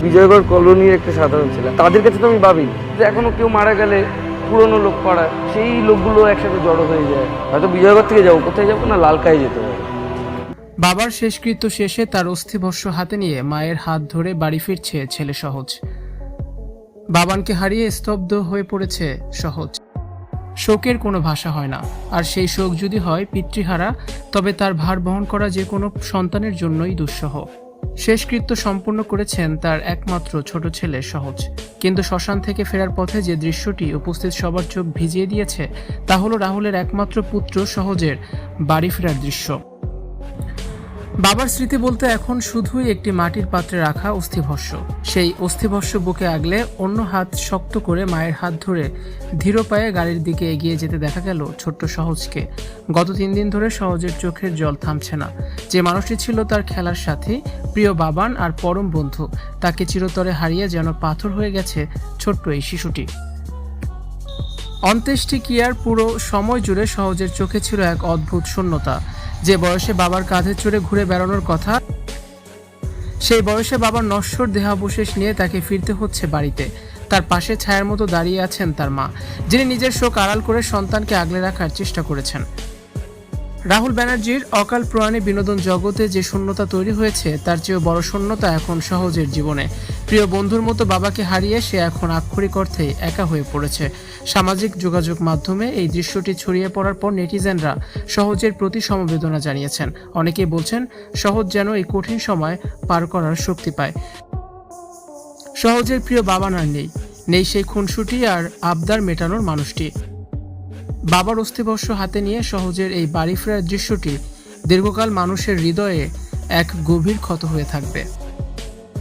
বিজয়গড় কলোনির একটা সাধারণ ছেলে, তাদের কাছে তো আমি ভাবি যে এখনো কেউ মারা গেলে পুরনো লোক পাড়া সেই লোকগুলো একসাথে জড়ো হয়ে যায়। হয়তো বিজয়গড় থেকে যাবো, কোথায় যাবো না, লালকায় যেতে হবে। বাবার শেষকৃত্য শেষে তার অস্থিভস্য হাতে নিয়ে মায়ের হাত ধরে বাড়ি ফিরছে ছেলে সহজ। বাবানকে হারিয়ে স্তব্ধ হয়ে পড়েছে সহজ। শোকের কোনো ভাষা হয় না, আর সেই শোক যদি হয় পিতৃহারা, তবে তার ভার বহন করা যে কোনো সন্তানের জন্যই দুঃসহ। শেষকৃত্য সম্পূর্ণ করেছেন তার একমাত্র ছোট ছেলে সহজ, কিন্তু শ্মশান থেকে ফেরার পথে যে দৃশ্যটি উপস্থিত সবার চোখ ভিজিয়ে দিয়েছে তা হলো রাহুলের একমাত্র পুত্র সহজের বাড়ি ফেরার দৃশ্য। বাবার স্মৃতি বলতে এখন শুধুই একটি মাটির পাত্রে রাখা অস্থিভস্য। সেই অস্থিভস্য বুকে আগলে অন্য হাত শক্ত করে মায়ের হাত ধরে ধীর পায়ে গাড়ির দিকে এগিয়ে যেতে দেখা গেল ছোট্ট সহজকে। গত 3 দিন ধরে সহজের চোখের জল থামছে না। যে মানুষটি ছিল তার খেলার সাথী, প্রিয় বাবান আর পরম বন্ধু, তাকে চিরতরে হারিয়ে যেন পাথর হয়ে গেছে ছোট্ট এই শিশুটি। অন্ত্যেষ্টিক্রিয়ার পুরো সময় জুড়ে সহজের চোখে ছিল এক অদ্ভুত শূন্যতা। যে বয়সে বাবার কাঁধে চড়ে ঘুরে বেড়ানোর কথা, সেই বয়সে বাবার নশ্বর দেহাবশেষ নিয়ে তাকে ফিরতে হচ্ছে বাড়িতে। তার পাশে ছায়ার মতো দাঁড়িয়ে আছেন তার মা, যিনি নিজের শোক আড়াল করে সন্তানকে আগলে রাখার চেষ্টা করেছেন। রাহুল ব্যানার্জির অকাল প্রয়াণে বিনোদন জগতে যে শূন্যতা তৈরি হয়েছে তার চেয়েও বড় শূন্যতা এখন সহজের জীবনে। প্রিয় বন্ধুর মতো বাবাকে হারিয়ে সে এখন আক্ষরিক অর্থেই একা হয়ে পড়েছে। সামাজিক যোগাযোগ মাধ্যমে এই দৃশ্যটি ছড়িয়ে পড়ার পর নেটিজেনরা সহজের প্রতি সমবেদনা জানিয়েছেন। অনেকেই বলছেন সহজ যেন এই কঠিন সময় পার করার শক্তি পায়। সহজের প্রিয় বাবা আর নেই সেই খুনসুটি আর আবদার মেটানোর মানুষটি। বাবার অস্থিভস্য হাতে নিয়ে সহজের এই বাড়ি ফেরার দৃশ্যটি দীর্ঘকাল মানুষের হৃদয়ে এক গভীর ক্ষত হয়ে থাকবে।